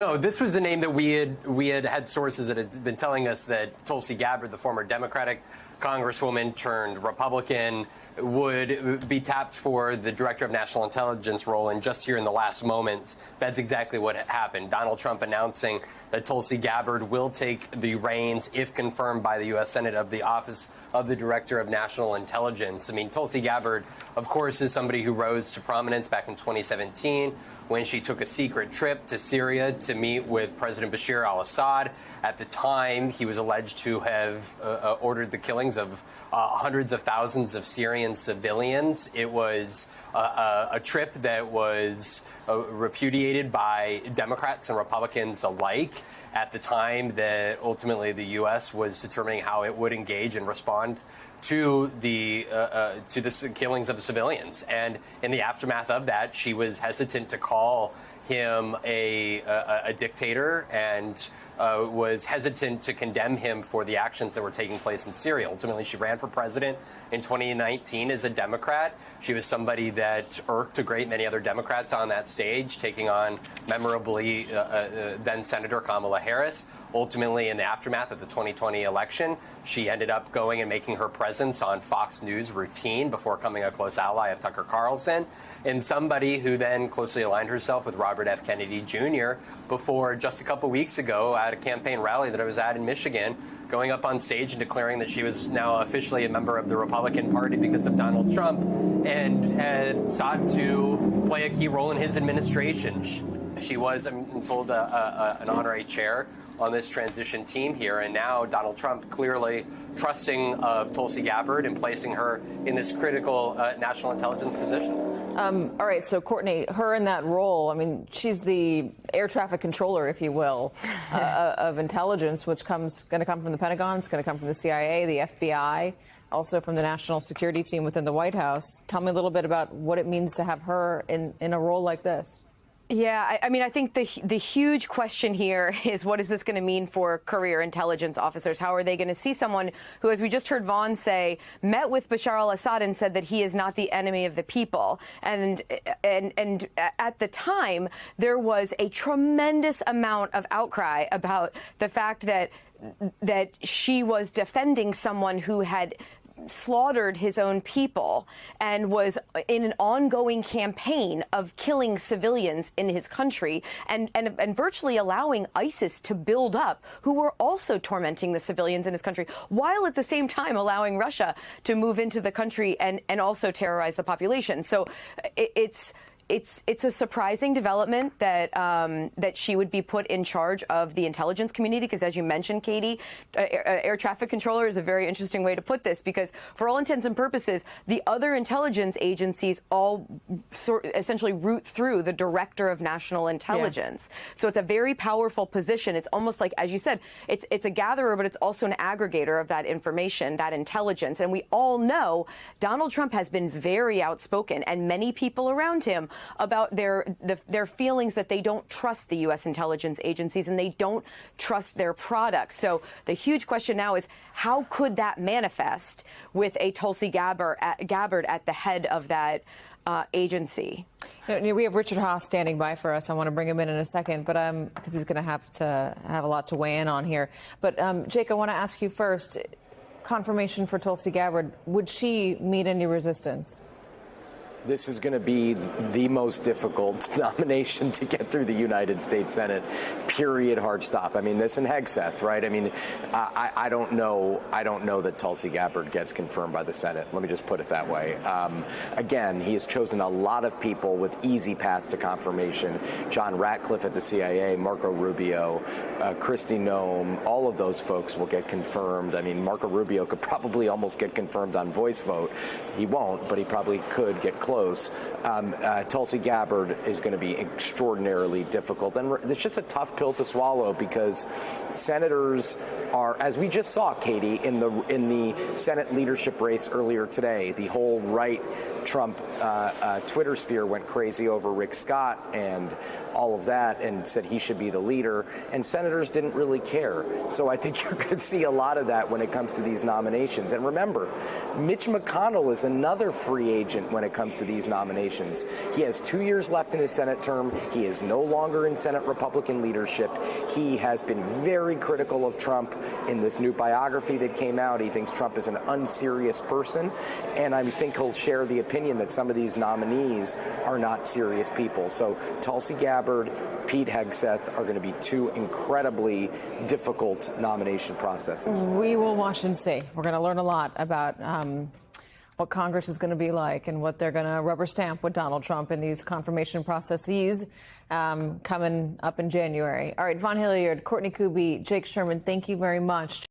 No, this was a name that we had sources that had been telling us that Tulsi Gabbard, the former Democratic congresswoman turned Republican, would be tapped for the director of national intelligence role. And just here in the last moments, that's exactly what happened. Donald Trump announcing that Tulsi Gabbard will take the reins, if confirmed by the U.S. Senate, of the office of the director of national intelligence. I mean, Tulsi Gabbard, of course, is somebody who rose to prominence back in 2017 when she took a secret trip to Syria to meet with President Bashar al-Assad. At the time, he was alleged to have ordered the killings of hundreds of thousands of Syrian civilians. It was a trip that was repudiated by Democrats and Republicans alike at the time that ultimately the U.S. was determining how it would engage and respond to the killings of civilians. And in the aftermath of that, she was hesitant to call him a dictator and was hesitant to condemn him for the actions that were taking place in Syria. Ultimately, she ran for president in 2019 as a Democrat. She was somebody that irked a great many other Democrats on that stage, taking on memorably then Senator Kamala Harris. Ultimately, in the aftermath of the 2020 election, she ended up going and making her presence on Fox News routine before becoming a close ally of Tucker Carlson, and somebody who then closely aligned herself with Robert F. Kennedy Jr. before just a couple weeks ago at a campaign rally that I was at in Michigan, going up on stage and declaring that she was now officially a member of the Republican Party because of Donald Trump and had sought to play a key role in his administration. She was, I'm told, an honorary chair on this transition team here, and now Donald Trump clearly trusting of Tulsi Gabbard and placing her in this critical national intelligence position. All right, so Courtney, her in that role, I mean, she's the air traffic controller, if you will, of intelligence, which going to come from the Pentagon, it's going to come from the CIA, the FBI, also from the national security team within the White House. Tell me a little bit about what it means to have her in a role like this. Yeah, I mean, I think the huge question here is, what is this going to mean for career intelligence officers? How are they going to see someone who, as we just heard Vaughn say, met with Bashar al-Assad and said that he is not the enemy of the people? And at the time, there was a tremendous amount of outcry about the fact that she was defending someone who had slaughtered his own people and was in an ongoing campaign of killing civilians in his country and virtually allowing ISIS to build up, who were also tormenting the civilians in his country, while at the same time allowing Russia to move into the country and also terrorize the population. So it's a surprising development that that she would be put in charge of the intelligence community, because, as you mentioned, Katie, air traffic controller is a very interesting way to put this, because for all intents and purposes, the other intelligence agencies all essentially root through the director of national intelligence. Yeah. So it's a very powerful position. It's almost like, as you said, it's a gatherer, but it's also an aggregator of that information, that intelligence. And we all know Donald Trump has been very outspoken, and many people around him, about their feelings that they don't trust the U.S. intelligence agencies and they don't trust their products. So the huge question now is, how could that manifest with a Tulsi Gabbard at the head of that agency? We have Richard Haass standing by for us. I want to bring him in a second, but because he's going to have a lot to weigh in on here. But Jake, I want to ask you first, confirmation for Tulsi Gabbard, would she meet any resistance? This is going to be the most difficult nomination to get through the United States Senate, period, hard stop. I mean, this and Hegseth, right? I mean, I don't know that Tulsi Gabbard gets confirmed by the Senate. Let me just put it that way. Again, he has chosen a lot of people with easy paths to confirmation. John Ratcliffe at the CIA, Marco Rubio, Kristi Noem, all of those folks will get confirmed. I mean, Marco Rubio could probably almost get confirmed on voice vote. He won't, but he probably could get close. Tulsi Gabbard is going to be extraordinarily difficult, and it's just a tough pill to swallow, because senators are, as we just saw, Katie, in the Senate leadership race earlier today, the whole right Trump Twitter sphere went crazy over Rick Scott and all of that and said he should be the leader, and senators didn't really care. So I think you're going to see a lot of that when it comes to these nominations. And remember, Mitch McConnell is another free agent when it comes to these nominations. He has 2 years left in his Senate term. He is no longer in Senate Republican leadership. He has been very critical of Trump in this new biography that came out. He thinks Trump is an unserious person, and I think he'll share the opinion that some of these nominees are not serious people. So Tulsi Gabbard, Pete Hegseth are going to be two incredibly difficult nomination processes. We will watch and see. We're going to learn a lot about what Congress is going to be like and what they're going to rubber stamp with Donald Trump in these confirmation processes coming up in January. All right, Vaughn Hilliard, Courtney Kube, Jake Sherman, thank you very much.